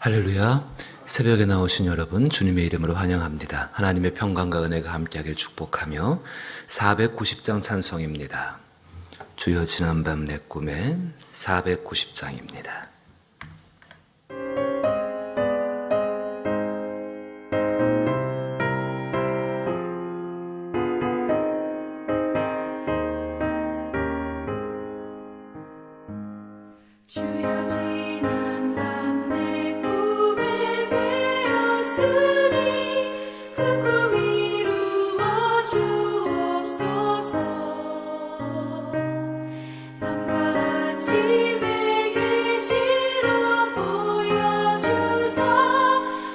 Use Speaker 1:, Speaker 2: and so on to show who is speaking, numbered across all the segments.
Speaker 1: 할렐루야. 새벽에 나오신 여러분 주님의 이름으로 환영합니다. 하나님의 평강과 은혜가 함께하길 축복하며 490장 찬송입니다. 주여 지난밤 내 꿈에 490장입니다.
Speaker 2: 주여 지난밤 내 꿈에 배었으니 그 꿈 이루어 주옵소서. 밤과 아침에 계시로 보여주사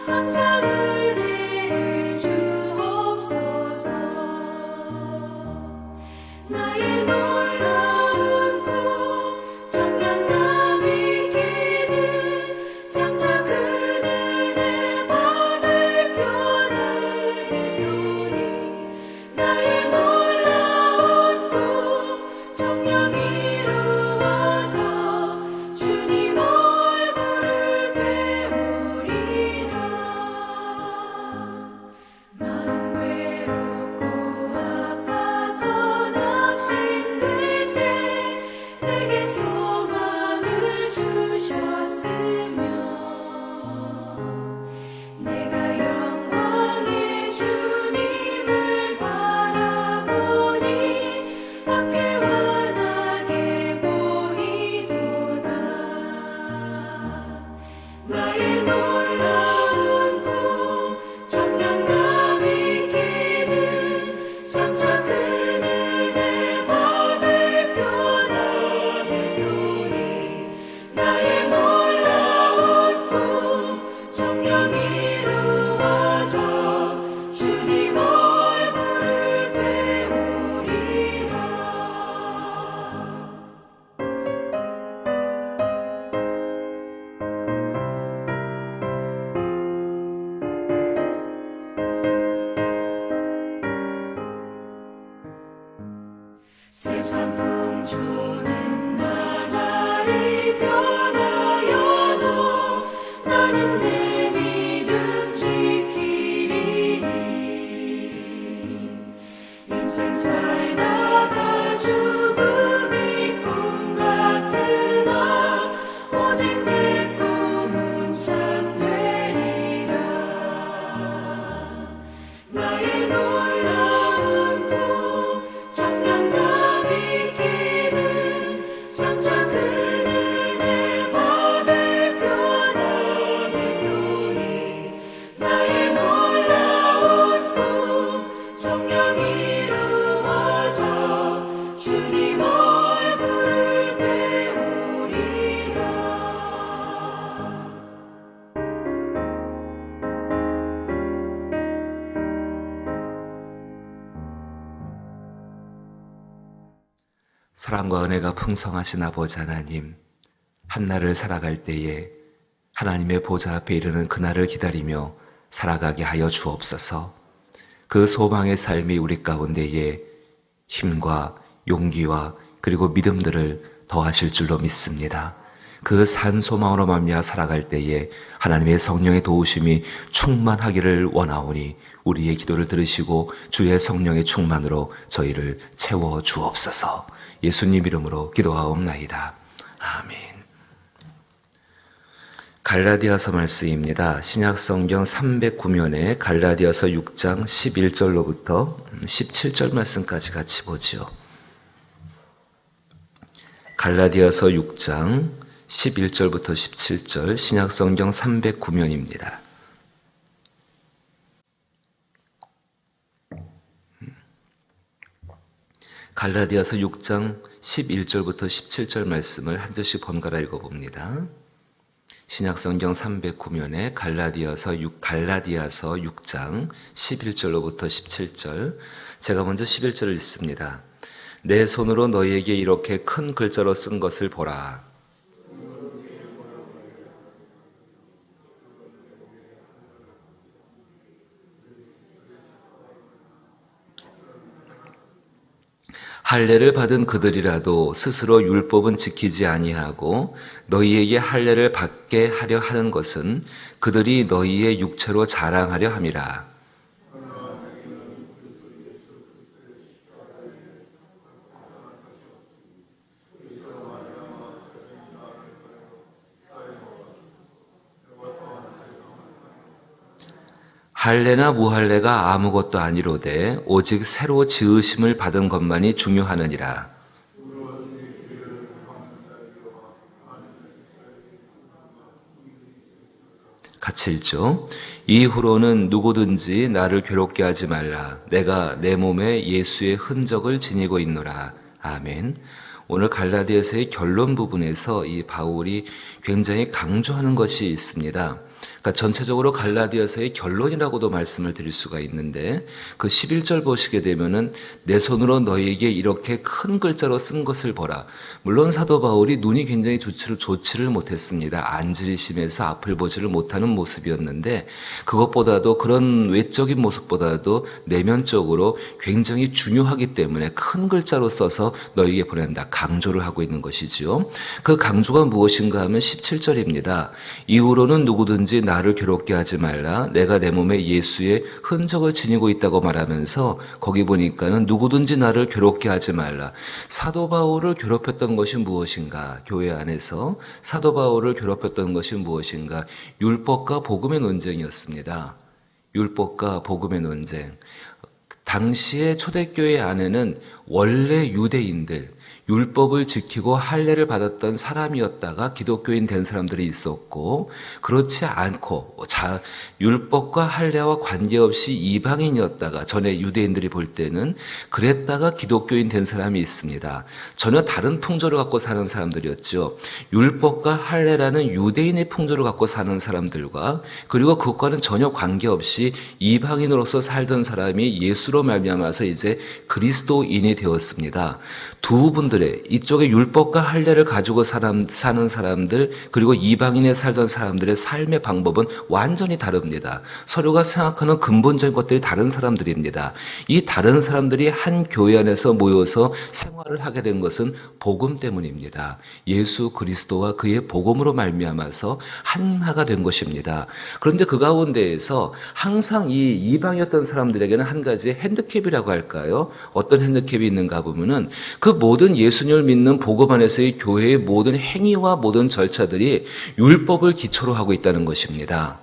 Speaker 2: 항상 은혜를 주옵소서. 나의 놀라운 꿈 정녕 장차 그 은혜 받을 표는 이루니 나의 놀라운 꿈 정녕 이루어져 주님 얼굴을 배우리라. 마음 외롭고 아파서 낙심될 때 내게 소망을 주셨으며 내가 영광의 주님을 바라보니 앞길 환하게 보이도다. 나의 놀라운 꿈 정녕 남이 끼는 장차 그 은혜 받을 표나 되오니 나의 놀라운 꿈 정녕 이루어져 주님 얼굴을 배우리라. 세상 풍조는 나날이 변하여도 나는 내 믿음 지키리니. 인생 살다가 죽음이 꿈 같으나 오직 내 꿈은 참되리라. 나의 놀라운 꿈 정녕 남이 끼는 장차 그 은혜 받을 표나 되오니 나의 놀라운 꿈 정녕 이루어져 주님 얼굴을 배우리라.
Speaker 1: 사랑과 은혜가 풍성하신 아버지 하나님, 한날을 살아갈 때에 하나님의 보좌 앞에 이르는 그날을 기다리며 살아가게 하여 주옵소서. 그 소망의 삶이 우리 가운데에 힘과 용기와 그리고 믿음들을 더하실 줄로 믿습니다. 그 산 소망으로 말미암아 살아갈 때에 하나님의 성령의 도우심이 충만하기를 원하오니 우리의 기도를 들으시고 주의 성령의 충만으로 저희를 채워 주옵소서. 예수님 이름으로 기도하옵나이다. 아멘. 갈라디아서 말씀입니다. 신약성경 309면에 갈라디아서 6장 11절로부터 17절 말씀까지 같이 보지요. 갈라디아서 6장 11절부터 17절 신약성경 309면입니다. 갈라디아서 6장 11절부터 17절 말씀을 한 절씩 번갈아 읽어봅니다. 신약성경 309면에 갈라디아서 6장 11절로부터 17절, 제가 먼저 11절을 읽습니다. 내 손으로 너희에게 이렇게 큰 글자로 쓴 것을 보라. 할례를 받은 그들이라도 스스로 율법은 지키지 아니하고 너희에게 할례를 받게 하려 하는 것은 그들이 너희의 육체로 자랑하려 함이라. 할례나 무할례가 아무것도 아니로되 오직 새로 지으심을 받은 것만이 중요하느니라. 같이 읽죠. 이후로는 누구든지 나를 괴롭게 하지 말라. 내가 내 몸에 예수의 흔적을 지니고 있노라. 아멘. 오늘 갈라디아서의 결론 부분에서 이 바울이 굉장히 강조하는 것이 있습니다. 그러니까 전체적으로 갈라디아서의 결론이라고도 말씀을 드릴 수가 있는데 그 11절 보시게 되면은 내 손으로 너희에게 이렇게 큰 글자로 쓴 것을 보라. 물론 사도 바울이 눈이 굉장히 좋지를 못했습니다. 안질이 심해서 앞을 보지를 못하는 모습이었는데 그것보다도 그런 외적인 모습보다도 내면적으로 굉장히 중요하기 때문에 큰 글자로 써서 너희에게 보낸다. 강조를 하고 있는 것이지요. 그 강조가 무엇인가 하면 17절입니다. 이후로는 누구든지 나를 괴롭게 하지 말라. 내가 내 몸에 예수의 흔적을 지니고 있다고 말하면서 거기 보니까는 누구든지 나를 괴롭게 하지 말라. 사도 바울을 괴롭혔던 것이 무엇인가? 교회 안에서 사도 바울을 괴롭혔던 것이 무엇인가? 율법과 복음의 논쟁이었습니다. 율법과 복음의 논쟁. 당시의 초대교회 안에는 원래 유대인들, 율법을 지키고 할례를 받았던 사람이었다가 기독교인 된 사람들이 있었고 그렇지 않고 율법과 할례와 관계없이 이방인이었다가 전에 유대인들이 볼 때는 그랬다가 기독교인 된 사람이 있습니다. 전혀 다른 풍조를 갖고 사는 사람들이었죠. 율법과 할례라는 유대인의 풍조를 갖고 사는 사람들과 그리고 그것과는 전혀 관계없이 이방인으로서 살던 사람이 예수로 말미암아서 이제 그리스도인이 되었습니다. 두 분들의 이쪽에 율법과 할례를 가지고 사는 사람들 그리고 이방인에 살던 사람들의 삶의 방법은 완전히 다릅니다. 서로가 생각하는 근본적인 것들이 다른 사람들입니다. 이 다른 사람들이 한 교회 안에서 모여서 생활을 하게 된 것은 복음 때문입니다. 예수 그리스도와 그의 복음으로 말미암아서 하나가 된 것입니다. 그런데 그 가운데에서 항상 이 이방이었던 사람들에게는 한 가지 핸디캡이라고 할까요? 어떤 핸디캡이 있는가 보면은 그 모든 예수님을 믿는 복음 안에서의 교회의 모든 행위와 모든 절차들이 율법을 기초로 하고 있다는 것입니다.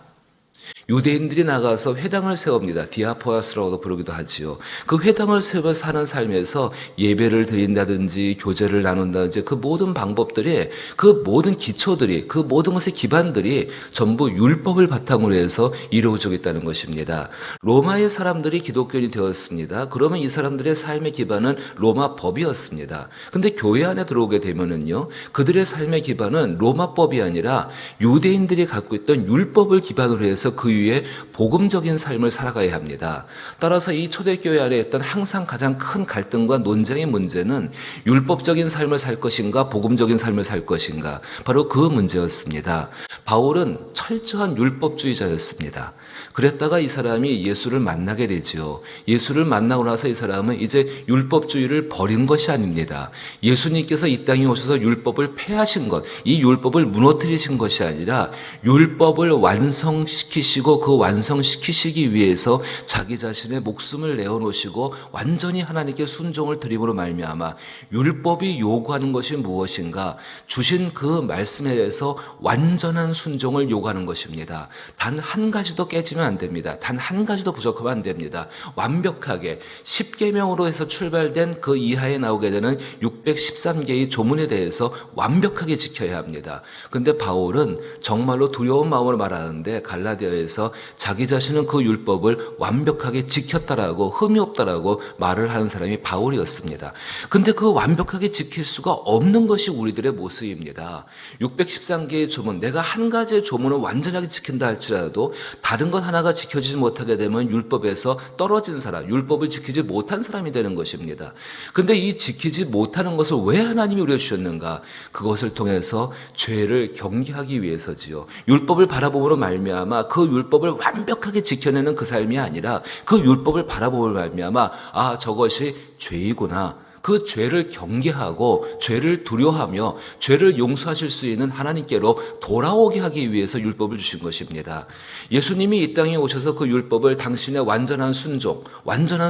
Speaker 1: 유대인들이 나가서 회당을 세웁니다. 디아포아스라고도 부르기도 하지요. 그 회당을 세워 사는 삶에서 예배를 드린다든지 교제를 나눈다든지 그 모든 방법들이 그 모든 기초들이 그 모든 것의 기반들이 전부 율법을 바탕으로 해서 이루어지고 있다는 것입니다. 로마의 사람들이 기독교인이 되었습니다. 그러면 이 사람들의 삶의 기반은 로마 법이었습니다. 근데 교회 안에 들어오게 되면은요, 그들의 삶의 기반은 로마법이 아니라 유대인들이 갖고 있던 율법을 기반으로 해서 그 위에 복음적인 삶을 살아가야 합니다. 따라서 이 초대교회 안에 있던 항상 가장 큰 갈등과 논쟁의 문제는 율법적인 삶을 살 것인가 복음적인 삶을 살 것인가 바로 그 문제였습니다. 바울은 철저한 율법주의자였습니다. 그랬다가 이 사람이 예수를 만나게 되지요. 예수를 만나고 나서 이 사람은 이제 율법주의를 버린 것이 아닙니다. 예수님께서 이 땅에 오셔서 율법을 폐하신 것, 이 율법을 무너뜨리신 것이 아니라 율법을 완성시키시고 그 완성시키시기 위해서 자기 자신의 목숨을 내어놓으시고 완전히 하나님께 순종을 드림으로 말미암아 율법이 요구하는 것이 무엇인가? 주신 그 말씀에 대해서 완전한 순종을 요구하는 것입니다. 단 한 가지도 깨지면 안 됩니다. 단 한 가지도 부족하면 안 됩니다. 완벽하게 10계명으로 해서 출발된 그 이하에 나오게 되는 613개의 조문에 대해서 완벽하게 지켜야 합니다. 근데 바울은 정말로 두려운 마음으로 말하는데 갈라디아에서 자기 자신은 그 율법을 완벽하게 지켰다라고 흠이 없다라고 말을 하는 사람이 바울이었습니다. 근데 그 완벽하게 지킬 수가 없는 것이 우리들의 모습입니다. 613개의 조문, 내가 한 가지의 조문을 완전하게 지킨다 할지라도 다른 것 하나가 지켜지지 못하게 되면 율법에서 떨어진 사람, 율법을 지키지 못한 사람이 되는 것입니다. 근데 이 지키지 못하는 것을 왜 하나님이 우리에게 주셨는가? 그것을 통해서 죄를 경계하기 위해서지요. 율법을 바라보므로 말미암아 그 율법을 완벽하게 지켜내는 그 삶이 아니라 그 율법을 바라보므로 말미암아 아, 저것이 죄이구나. 그 죄를 경계하고 죄를 두려워하며 죄를 용서하실 수 있는 하나님께로 돌아오게 하기 위해서 율법을 주신 것입니다. 예수님이 이 땅에 오셔서 그 율법을 당신의 완전한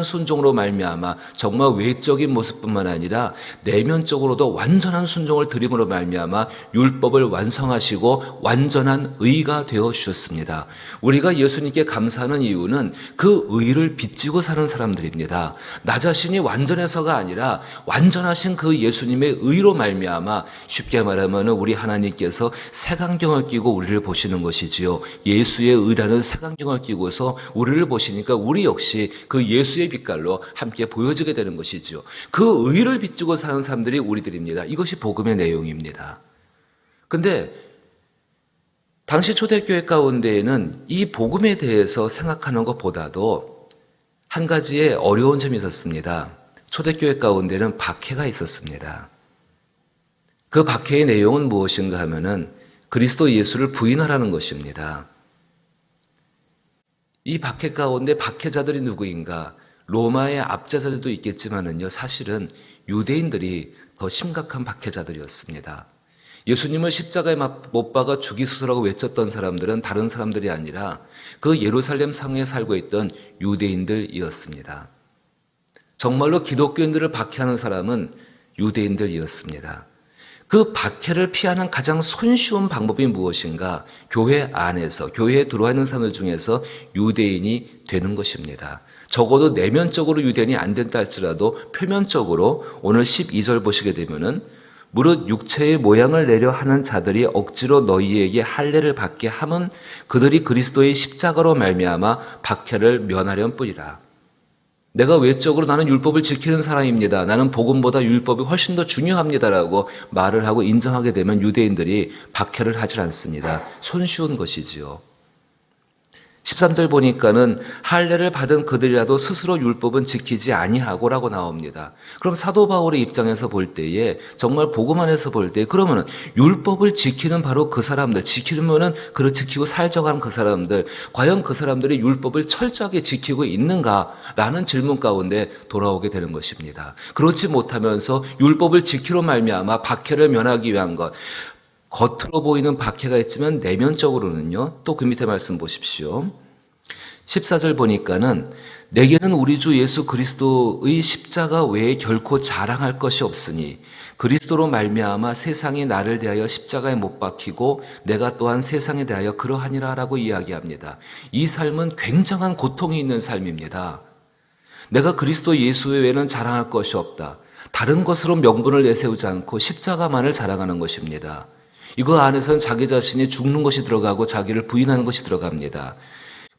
Speaker 1: 순종으로 말미암아 정말 외적인 모습뿐만 아니라 내면적으로도 완전한 순종을 드림으로 말미암아 율법을 완성하시고 완전한 의가 되어 주셨습니다. 우리가 예수님께 감사하는 이유는 그 의를 빚지고 사는 사람들입니다. 나 자신이 완전해서가 아니라 완전하신 그 예수님의 의로 말미암아 쉽게 말하면 우리 하나님께서 색안경을 끼고 우리를 보시는 것이지요. 예수의 의라는 색안경을 끼고서 우리를 보시니까 우리 역시 그 예수의 빛깔로 함께 보여지게 되는 것이지요. 그 의를 빚지고 사는 사람들이 우리들입니다. 이것이 복음의 내용입니다. 근데 당시 초대교회 가운데에는 이 복음에 대해서 생각하는 것보다도 한 가지의 어려운 점이 있었습니다. 초대교회 가운데는 박해가 있었습니다. 그 박해의 내용은 무엇인가 하면은 그리스도 예수를 부인하라는 것입니다. 이 박해 가운데 박해자들이 누구인가? 로마의 압제자들도 있겠지만은요, 사실은 유대인들이 더 심각한 박해자들이었습니다. 예수님을 십자가에 못 박아 죽이소서라고 외쳤던 사람들은 다른 사람들이 아니라 그 예루살렘 상에 살고 있던 유대인들이었습니다. 정말로 기독교인들을 박해하는 사람은 유대인들이었습니다. 그 박해를 피하는 가장 손쉬운 방법이 무엇인가? 교회 안에서, 교회에 들어와 있는 사람들 중에서 유대인이 되는 것입니다. 적어도 내면적으로 유대인이 안 된다 할지라도 표면적으로 오늘 12절 보시게 되면은 무릇 육체의 모양을 내려 하는 자들이 억지로 너희에게 할례를 받게 함은 그들이 그리스도의 십자가로 말미암아 박해를 면하려는 뿐이라. 내가 외적으로 나는 율법을 지키는 사람입니다. 나는 복음보다 율법이 훨씬 더 중요합니다라고 말을 하고 인정하게 되면 유대인들이 박해를 하질 않습니다. 손쉬운 것이지요. 13절 보니까는 할례를 받은 그들이라도 스스로 율법은 지키지 아니하고라고 나옵니다. 그럼 사도 바울의 입장에서 볼 때에 정말 복음 안에서 볼 때 그러면은 율법을 지키는 바로 그 사람들, 지키면은 그를 지키고 살져가는 그 사람들, 과연 그 사람들이 율법을 철저하게 지키고 있는가라는 질문 가운데 돌아오게 되는 것입니다. 그렇지 못하면서 율법을 지키로 말미암아 박해를 면하기 위한 것, 겉으로 보이는 박해가 있지만 내면적으로는요. 또 그 밑에 말씀 보십시오. 14절 보니까는 내게는 우리 주 예수 그리스도의 십자가 외에 결코 자랑할 것이 없으니 그리스도로 말미암아 세상이 나를 대하여 십자가에 못 박히고 내가 또한 세상에 대하여 그러하니라 라고 이야기합니다. 이 삶은 굉장한 고통이 있는 삶입니다. 내가 그리스도 예수 외에는 자랑할 것이 없다. 다른 것으로 명분을 내세우지 않고 십자가만을 자랑하는 것입니다. 이거 안에서는 자기 자신이 죽는 것이 들어가고 자기를 부인하는 것이 들어갑니다.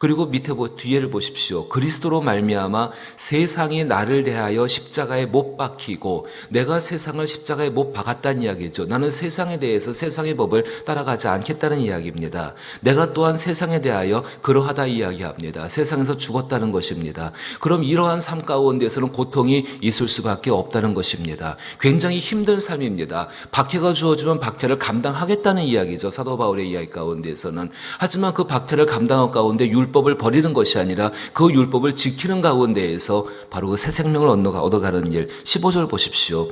Speaker 1: 그리고 밑에 뒤에를 보십시오. 그리스도로 말미암아 세상이 나를 대하여 십자가에 못 박히고 내가 세상을 십자가에 못 박았다는 이야기죠. 나는 세상에 대해서 세상의 법을 따라가지 않겠다는 이야기입니다. 내가 또한 세상에 대하여 그러하다 이야기합니다. 세상에서 죽었다는 것입니다. 그럼 이러한 삶 가운데서는 고통이 있을 수밖에 없다는 것입니다. 굉장히 힘든 삶입니다. 박해가 주어지면 박해를 감당하겠다는 이야기죠. 사도 바울의 이야기 가운데서는. 하지만 그 박해를 감당할 가운데 율법을 버리는 것이 아니라 그 율법을 지키는 가운데에서 바로 그 새 생명을 얻어가는 일. 15절 보십시오.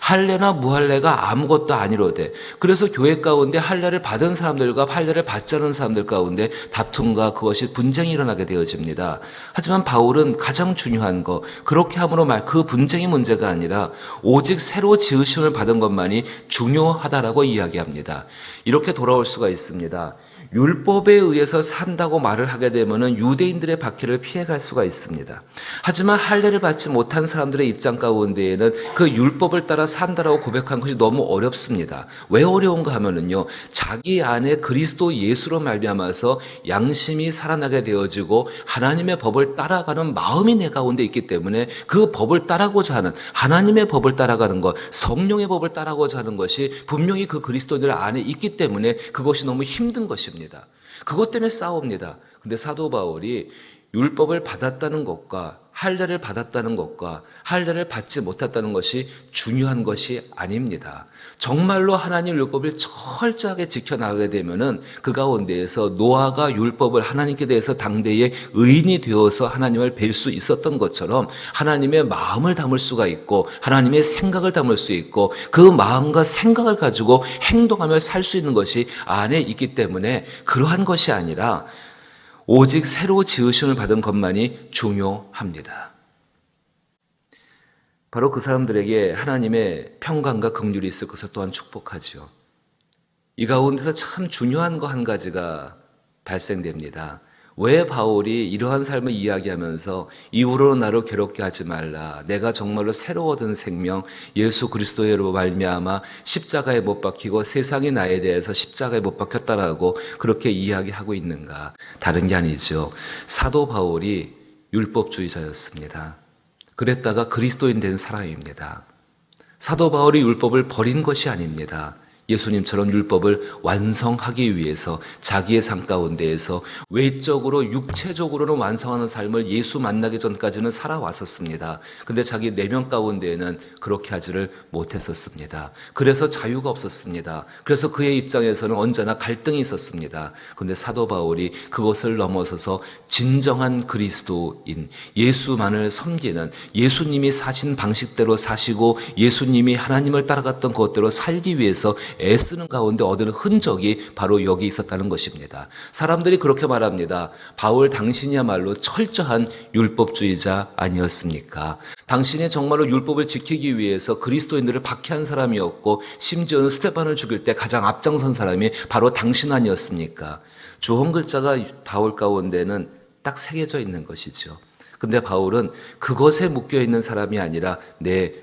Speaker 1: 할례나 무할례가 아무것도 아니로되. 그래서 교회 가운데 할례를 받은 사람들과 할례를 받지 않은 사람들 가운데 다툼과 그것이 분쟁이 일어나게 되어집니다. 하지만 바울은 가장 중요한 거, 그렇게 함으로 그 분쟁이 문제가 아니라 오직 새로 지으심을 받은 것만이 중요하다라고 이야기합니다. 이렇게 돌아올 수가 있습니다. 율법에 의해서 산다고 말을 하게 되면 유대인들의 박해를 피해갈 수가 있습니다. 하지만 할례를 받지 못한 사람들의 입장 가운데에는 그 율법을 따라 산다라고 고백한 것이 너무 어렵습니다. 왜 어려운가 하면은요, 자기 안에 그리스도 예수로 말미암아서 양심이 살아나게 되어지고 하나님의 법을 따라가는 마음이 내 가운데 있기 때문에 그 법을 따라고자 하는, 하나님의 법을 따라가는 것, 성령의 법을 따라고자 하는 것이 분명히 그 그리스도인들 안에 있기 때문에 그것이 너무 힘든 것입니다. 그것 때문에 싸웁니다. 근데 사도 바울이 율법을 받았다는 것과 할례를 받았다는 것과 할례를 받지 못했다는 것이 중요한 것이 아닙니다. 정말로 하나님 율법을 철저하게 지켜나가게 되면은 그 가운데에서 노아가 율법을 하나님께 대해서 당대에 의인이 되어서 하나님을 뵐 수 있었던 것처럼 하나님의 마음을 담을 수가 있고 하나님의 생각을 담을 수 있고 그 마음과 생각을 가지고 행동하며 살 수 있는 것이 안에 있기 때문에 그러한 것이 아니라 오직 새로 지으심을 받은 것만이 중요합니다. 바로 그 사람들에게 하나님의 평강과 긍휼이 있을 것을 또한 축복하지요. 이 가운데서 참 중요한 거 한 가지가 발생됩니다. 왜 바울이 이러한 삶을 이야기하면서 이후로 나를 괴롭게 하지 말라. 내가 정말로 새로 얻은 생명 예수 그리스도로 말미암아 십자가에 못 박히고 세상이 나에 대해서 십자가에 못 박혔다라고 그렇게 이야기하고 있는가? 다른 게 아니죠. 사도 바울이 율법주의자였습니다. 그랬다가 그리스도인 된 사람입니다. 사도 바울이 율법을 버린 것이 아닙니다. 예수님처럼 율법을 완성하기 위해서 자기의 삶 가운데에서 외적으로 육체적으로는 완성하는 삶을 예수 만나기 전까지는 살아왔었습니다. 근데 자기 내면 가운데에는 그렇게 하지를 못했었습니다. 그래서 자유가 없었습니다. 그래서 그의 입장에서는 언제나 갈등이 있었습니다. 근데 사도 바울이 그것을 넘어서서 진정한 그리스도인 예수만을 섬기는 예수님이 사신 방식대로 사시고 예수님이 하나님을 따라갔던 그것대로 살기 위해서 애쓰는 가운데 얻은 흔적이 바로 여기 있었다는 것입니다. 사람들이 그렇게 말합니다. 바울 당신이야말로 철저한 율법주의자 아니었습니까? 당신이 정말로 율법을 지키기 위해서 그리스도인들을 박해한 사람이었고 심지어는 스데반을 죽일 때 가장 앞장선 사람이 바로 당신 아니었습니까? 주홍 글자가 바울 가운데는 딱 새겨져 있는 것이죠. 근데 바울은 그것에 묶여있는 사람이 아니라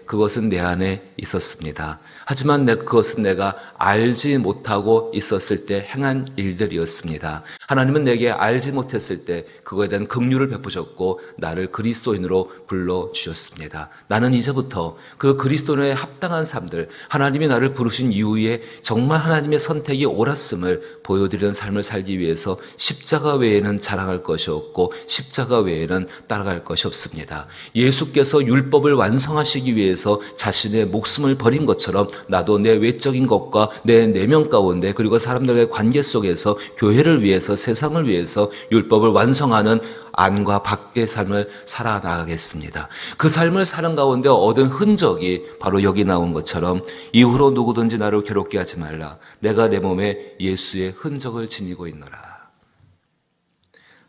Speaker 1: 그것은 내 안에 있었습니다. 하지만 그것은 내가 알지 못하고 있었을 때 행한 일들이었습니다. 하나님은 내게 알지 못했을 때 그거에 대한 긍휼을 베푸셨고 나를 그리스도인으로 불러주셨습니다. 나는 이제부터 그 그리스도인에 합당한 삶들, 하나님이 나를 부르신 이후에 정말 하나님의 선택이 옳았음을 보여드리는 삶을 살기 위해서 십자가 외에는 자랑할 것이 없고 십자가 외에는 따라갈 것이 없습니다. 예수께서 율법을 완성하시기 위해서 자신의 목숨을 버린 것처럼 나도 내 외적인 것과 내 내면 가운데 그리고 사람들과의 관계 속에서 교회를 위해서 세상을 위해서 율법을 완성하는 안과 밖의 삶을 살아나가겠습니다. 그 삶을 사는 가운데 얻은 흔적이 바로 여기 나온 것처럼 이후로 누구든지 나를 괴롭게 하지 말라. 내가 내 몸에 예수의 흔적을 지니고 있노라.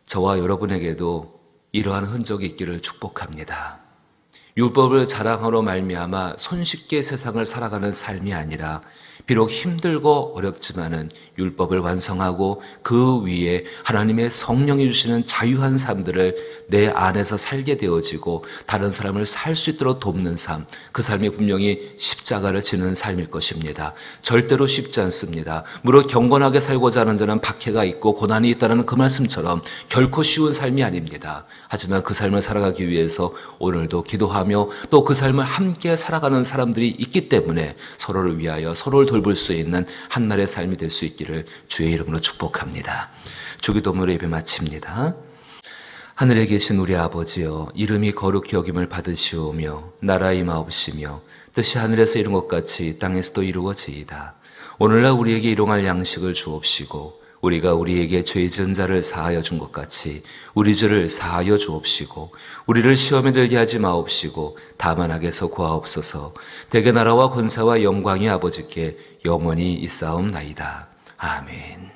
Speaker 1: 저와 여러분에게도 이러한 흔적이 있기를 축복합니다. 율법을 자랑하러 말미암아 손쉽게 세상을 살아가는 삶이 아니라 비록 힘들고 어렵지만은 율법을 완성하고 그 위에 하나님의 성령이 주시는 자유한 삶들을 내 안에서 살게 되어지고 다른 사람을 살 수 있도록 돕는 삶, 그 삶이 분명히 십자가를 지는 삶일 것입니다. 절대로 쉽지 않습니다. 물론 경건하게 살고자 하는 자는 박해가 있고 고난이 있다는 그 말씀처럼 결코 쉬운 삶이 아닙니다. 하지만 그 삶을 살아가기 위해서 오늘도 기도하며 또 그 삶을 함께 살아가는 사람들이 있기 때문에 서로를 위하여 서로를 돌볼 수 있는 한날의 삶이 될 수 있기를 주의 이름으로 축복합니다. 주기도문으로 예배 마칩니다. 하늘에 계신 우리 아버지여, 이름이 거룩히 여김을 받으시오며 나라 임하옵시며 뜻이 하늘에서 이룬 것 같이 땅에서도 이루어지이다. 오늘날 우리에게 일용할 양식을 주옵시고 우리가 우리에게 죄 지은 자를 사하여 준 것 같이 우리 죄를 사하여 주옵시고 우리를 시험에 들게 하지 마옵시고 다만 악에서 구하옵소서. 대개 나라와 권세와 영광이 아버지께 영원히 있사옵나이다. 아멘.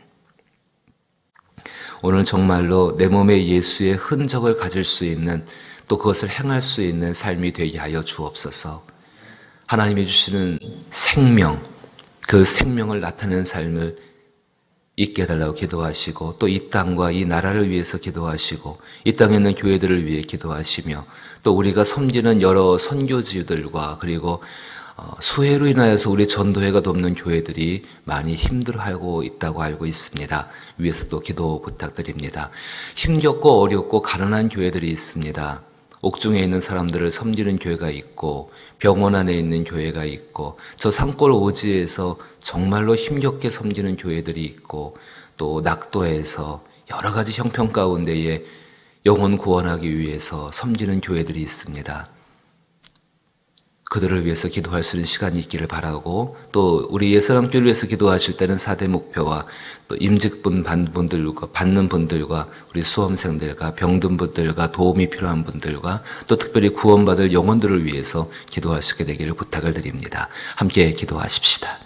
Speaker 1: 오늘 정말로 내 몸에 예수의 흔적을 가질 수 있는 또 그것을 행할 수 있는 삶이 되게 하여 주옵소서. 하나님이 주시는 생명, 그 생명을 나타내는 삶을 있게 해달라고 기도하시고 또 이 땅과 이 나라를 위해서 기도하시고 이 땅에 있는 교회들을 위해 기도하시며 또 우리가 섬기는 여러 선교지들과 그리고 수해로 인하여서 우리 전도회가 돕는 교회들이 많이 힘들어하고 있다고 알고 있습니다. 위에서 또 기도 부탁드립니다. 힘겹고 어렵고 가난한 교회들이 있습니다. 옥중에 있는 사람들을 섬기는 교회가 있고 병원 안에 있는 교회가 있고 저 산골 오지에서 정말로 힘겹게 섬기는 교회들이 있고 또 낙도에서 여러 가지 형편 가운데에 영혼 구원하기 위해서 섬기는 교회들이 있습니다. 그들을 위해서 기도할 수 있는 시간이 있기를 바라고, 또 우리 예수랑교를 위해서 기도하실 때는 4대 목표와 또 임직분 받는 분들과 우리 수험생들과 병든 분들과 도움이 필요한 분들과 또 특별히 구원받을 영혼들을 위해서 기도할 수 있게 되기를 부탁을 드립니다. 함께 기도하십시다.